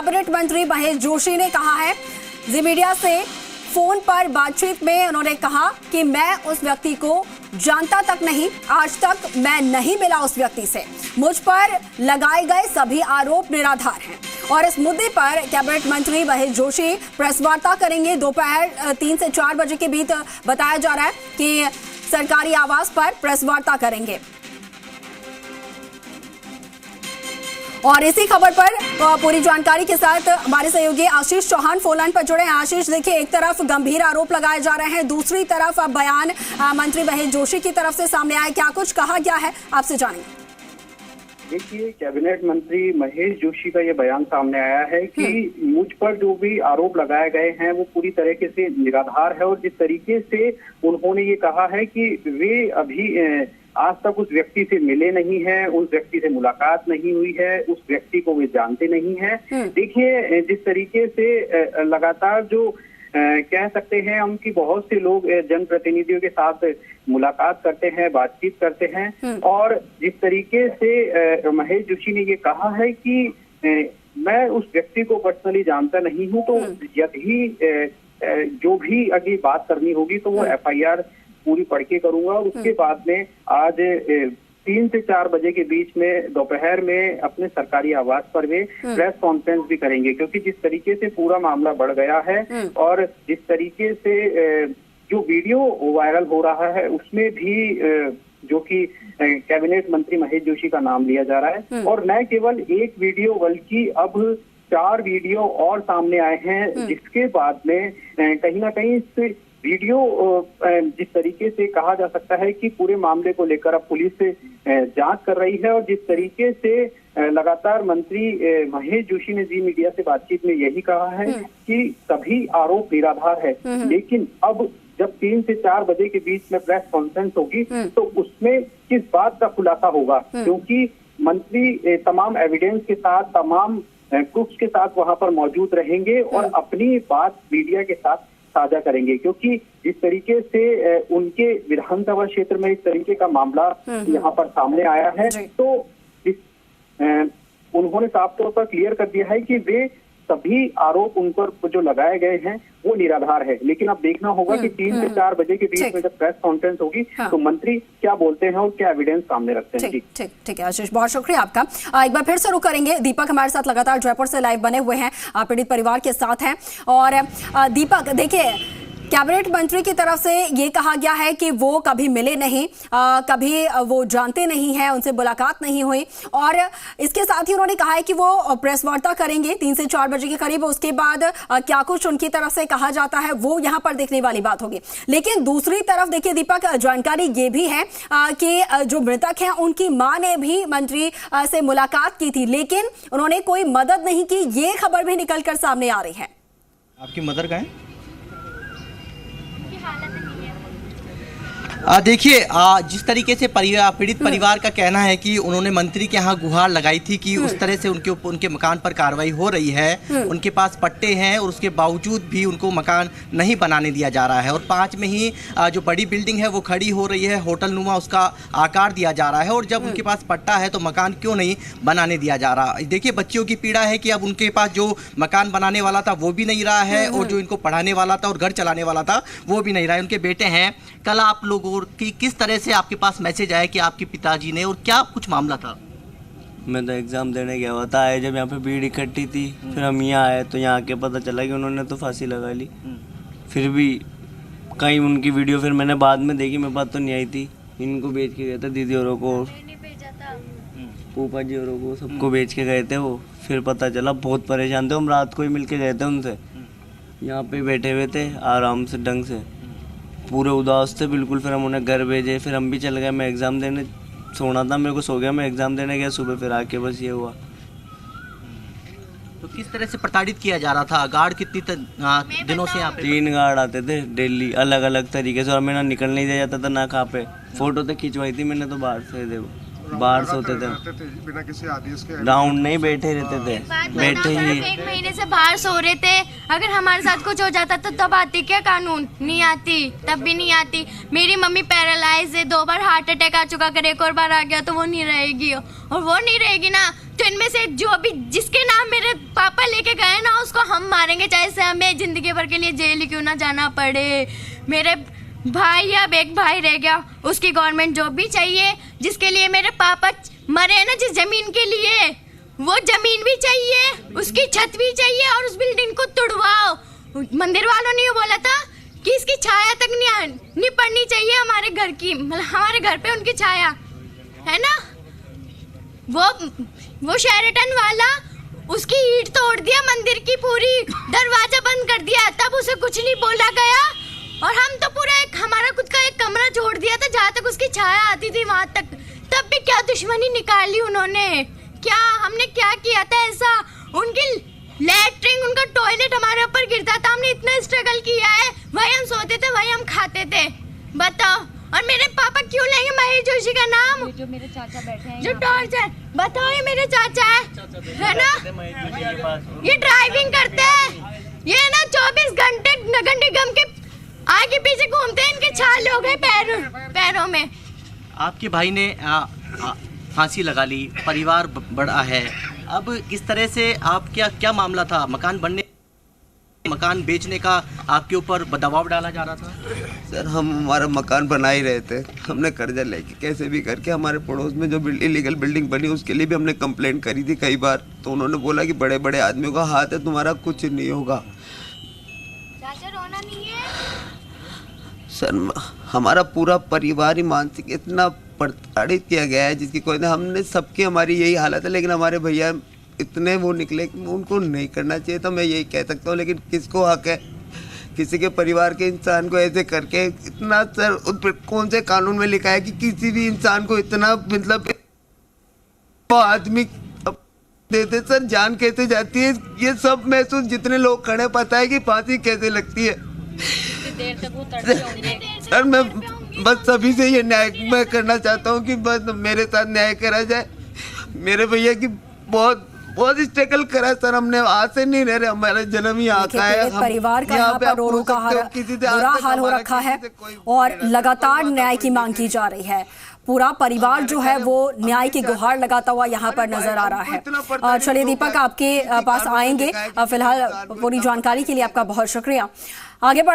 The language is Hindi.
कैबिनेट मंत्री महेश जोशी ने कहा है जी मीडिया से फोन पर बातचीत में उन्होंने कहा कि मैं उस व्यक्ति को जानता तक नहीं, आज तक मैं नहीं मिला उस व्यक्ति से, मुझ पर लगाए गए सभी आरोप निराधार हैं। और इस मुद्दे पर कैबिनेट मंत्री महेश जोशी प्रेस वार्ता करेंगे दोपहर 3 से 4 बजे के बीच। बताया जा रहा है कि सरकारी आवास पर प्रेस वार्ता करेंगे। और इसी खबर पर पूरी जानकारी के साथ हमारे सहयोगी आशीष चौहान फोन लाइन पर जुड़े हैं। आशीष, देखिए एक तरफ गंभीर आरोप लगाए जा रहे हैं, दूसरी तरफ अब बयान मंत्री महेश जोशी की तरफ से सामने आया, क्या कुछ कहा गया है आपसे जानेंगे। देखिए, कैबिनेट मंत्री महेश जोशी का ये बयान सामने आया है कि मुझ पर जो भी आरोप लगाए गए हैं वो पूरी तरीके से निराधार है। और जिस तरीके से उन्होंने ये कहा है कि वे अभी आज तक उस व्यक्ति से मिले नहीं हैं, उस व्यक्ति से मुलाकात नहीं हुई है, उस व्यक्ति को वे जानते नहीं हैं। देखिए, जिस तरीके से लगातार जो कह सकते हैं हम कि बहुत से लोग जनप्रतिनिधियों के साथ मुलाकात करते हैं, बातचीत करते हैं, और जिस तरीके से महेश जोशी ने ये कहा है कि मैं उस व्यक्ति को पर्सनली जानता नहीं हूं, तो यदि जो भी अगली बात करनी होगी तो वो FIR पूरी पढ़ के करूंगा। और उसके बाद में आज 3 से 4 बजे के बीच में दोपहर में अपने सरकारी आवास पर वे प्रेस कॉन्फ्रेंस भी करेंगे, क्योंकि जिस तरीके से पूरा मामला बढ़ गया है और जिस तरीके से जो वीडियो वायरल हो रहा है उसमें भी जो कि कैबिनेट मंत्री महेश जोशी का नाम लिया जा रहा है। और न केवल एक वीडियो बल्कि अब 4 वीडियो और सामने आए हैं, जिसके बाद में कहीं ना कहीं इस वीडियो जिस तरीके से कहा जा सकता है कि पूरे मामले को लेकर अब पुलिस जांच कर रही है। और जिस तरीके से लगातार मंत्री महेश जोशी ने जी मीडिया से बातचीत में यही कहा है कि सभी आरोप निराधार है, लेकिन अब जब 3 से 4 बजे के बीच में प्रेस कॉन्फ्रेंस होगी तो उसमें किस बात का खुलासा होगा, क्योंकि मंत्री तमाम एविडेंस के साथ, तमाम प्रूफ्स के साथ वहां पर मौजूद रहेंगे और अपनी बात मीडिया के साथ साझा करेंगे। क्योंकि जिस तरीके से उनके विधानसभा क्षेत्र में इस तरीके का मामला यहाँ पर सामने आया है, तो उन्होंने साफ तौर पर क्लियर कर दिया है कि वे सभी आरोप उन पर जो लगाए गए हैं वो निराधार है। लेकिन अब देखना होगा कि 3 से 4 बजे के बीच में जब प्रेस कॉन्फ्रेंस होगी तो मंत्री क्या बोलते हैं और क्या एविडेंस सामने रखते हैं। ठीक है आशीष, बहुत शुक्रिया आपका। एक बार फिर से रुक करेंगे, दीपक हमारे साथ लगातार जयपुर से लाइव बने हुए हैं, पीड़ित परिवार के साथ हैं। और दीपक, देखिए कैबिनेट मंत्री की तरफ से ये कहा गया है कि वो कभी मिले नहीं, कभी वो जानते नहीं हैं, उनसे मुलाकात नहीं हुई, और इसके साथ ही उन्होंने कहा है कि वो प्रेस वार्ता करेंगे 3 से 4 बजे के करीब। उसके बाद क्या कुछ उनकी तरफ से कहा जाता है वो यहाँ पर देखने वाली बात होगी। लेकिन दूसरी तरफ देखिए दीपक, जानकारी ये भी है कि जो मृतक हैं उनकी मां ने भी मंत्री से मुलाकात की थी, लेकिन उन्होंने कोई मदद नहीं की, ये खबर भी निकल कर सामने आ रही है। आपकी मदर का है? देखिए, जिस तरीके से पीड़ित परिवार का कहना है कि उन्होंने मंत्री के यहाँ गुहार लगाई थी कि उस तरह से उनके मकान पर कार्रवाई हो रही है, उनके पास पट्टे हैं और उसके बावजूद भी उनको मकान नहीं बनाने दिया जा रहा है। और 5 में ही जो बड़ी बिल्डिंग है वो खड़ी हो रही है, होटल नुमा उसका आकार दिया जा रहा है, और जब उनके पास पट्टा है तो मकान क्यों नहीं बनाने दिया जा रहा। देखिए, बच्चियों की पीड़ा है कि अब उनके पास जो मकान बनाने वाला था वो भी नहीं रहा है, और जो इनको पढ़ाने वाला था और घर चलाने वाला था वो भी नहीं रहा है। उनके बेटे हैं, कल आप लोगों की किस तरह से आपके पास मैसेज आया कि आपके पिताजी ने, और क्या कुछ मामला था? मैं तो एग्ज़ाम देने गया हुआ था, आए जब यहाँ पे भीड़ इकट्ठी थी, फिर हम यहाँ आए तो यहाँ के पता चला कि उन्होंने तो फांसी लगा ली। फिर भी कहीं उनकी वीडियो फिर मैंने बाद में देखी, मेरे पास तो नहीं आई थी। इनको बेच के गए थे, दीदी औरों को, फूफा जी औरों को, सबको बेच के गए थे वो। फिर पता चला, बहुत परेशान थे हम, रात को ही मिल के गए थे उनसे। यहाँ पे बैठे हुए थे आराम से, ढंग से, पूरे उदास थे बिल्कुल। फिर हम उन्हें घर भेजे, फिर हम भी चल गए। मैं एग्ज़ाम देने सोना था, मेरे को सो गया, मैं एग्ज़ाम देने गया सुबह, फिर आके बस ये हुआ। तो किस तरह से प्रताड़ित किया जा रहा था? गार्ड कितनी दिनों से यहाँ पे? 3 गार्ड आते थे डेली, अलग अलग तरीके से, और मैं ना निकलने नहीं दिया जाता था ना कहाँ पे। फोटो तक खिंचवाई थी मैंने तो बाहर से, देखो बाहर सोते थे, बिना किसी आदेश के राउंड नहीं बैठे रहते थे, बैठे ही 1 महीने से बाहर सो रहे थे। अगर हमारे साथ कुछ हो जाता तो तब आती क्या कानून? नहीं आती, तब भी नहीं आती। मेरी मम्मी पैरालाइज है, 2 बार हार्ट अटैक आ चुका, अगर एक और बार आ गया तो वो नहीं रहेगी, और वो नहीं रहेगी ना तो इनमें से जो भी जिसके नाम मेरे पापा लेके गए ना उसको हम मारेंगे, चाहे से हमें जिंदगी भर के लिए जेल क्यों ना जाना पड़े। मेरे भाई, अब एक भाई रह गया, उसकी गवर्नमेंट जॉब भी चाहिए। जिसके लिए मेरे पापा मरे ना, जिस जमीन के लिए, वो जमीन भी चाहिए, उसकी छत भी चाहिए और उस बिल्डिंग को तुड़वाओ। मंदिर वालों ने ये बोला था कि इसकी छाया तक नहीं पड़नी चाहिए हमारे घर की, मतलब हमारे घर पे उनकी छाया है ना। वो शेरेटन वाला उसकी ईंट तोड़ दिया, मंदिर की पूरी दरवाजा बंद कर दिया, तब उसे कुछ नहीं बोला गया। और हम तो पूरा हमारा खुद का एक कमरा छोड़ दिया था जहाँ तक उसकी छाया आती थी वहां तक, तब भी क्या दुश्मनी निकाली उन्होंने, क्या हमने क्या किया था ऐसा। उनकी लैट्रिन, उनका टॉयलेट हमारे ऊपर गिरता था, हमने इतना स्ट्रगल किया है, वही हम सोते थे, वही हम खाते थे, बताओ। और मेरे पापा क्यों लेंगे महेश जोशी का नाम? जो मेरे चाचा बैठे हैं जो टॉर्चर, बताओ, ये मेरे चाचा है ना, ये ड्राइविंग करते हैं, ये ना 24 घंटे नगंडी गम के आगे पीछे घूमते हैं, इनके छाले हो गए पैरों में। आपके भाई ने फांसी लगा ली, परिवार बड़ा है, अब किस तरह से आप क्या मामला था? मकान बेचने का आपके ऊपर दबाव डाला जा रहा था? सर, हम हमारा मकान बना ही रहे थे, हमने कर्जा लेके कैसे भी करके, हमारे पड़ोस में जो इलीगल बिल्डिंग बनी उसके लिए भी हमने कंप्लेंट करी थी कई बार, तो उन्होंने बोला कि बड़े बड़े आदमियों का हाथ है, तुम्हारा कुछ नहीं होगा। चाचा रोना नहीं है सर, हमारा पूरा परिवार ही मानसिक इतना प्रताड़ित किया गया है जिसकी कोई, हमने सबकी हमारी यही हालत है, लेकिन हमारे भैया इतने वो निकले कि उनको नहीं करना चाहिए था, मैं यही कह सकता हूँ। लेकिन किसको हक है किसी के परिवार के इंसान को ऐसे करके? इतना सर, कौन से कानून में लिखा है कि किसी भी इंसान को इतना, मतलब वो आदमी देते? सर, जान कैसे जाती है ये सब महसूस जितने लोग खड़े, पता है कि फांसी कैसे लगती है। देर तक वो तड़पे होंगे। सर, मैं बस सभी से ये न्याय मैं करना चाहता हूँ कि बस मेरे साथ न्याय करा जाए। मेरे भैया की बहुत स्ट्रगल करा सर, हमने आज से नहीं रह रहे, हमारा जन्म ही यहाँ का है। परिवार का यहाँ पर रो का बुरा हाल हो रखा है और लगातार न्याय की मांग की जा रही है। पूरा परिवार जो है वो न्याय की गुहार लगाता हुआ यहाँ पर नजर आ रहा है। चलिए दीपक, आपके पास आएंगे, फिलहाल पूरी जानकारी के लिए आपका बहुत शुक्रिया। आगे बढ़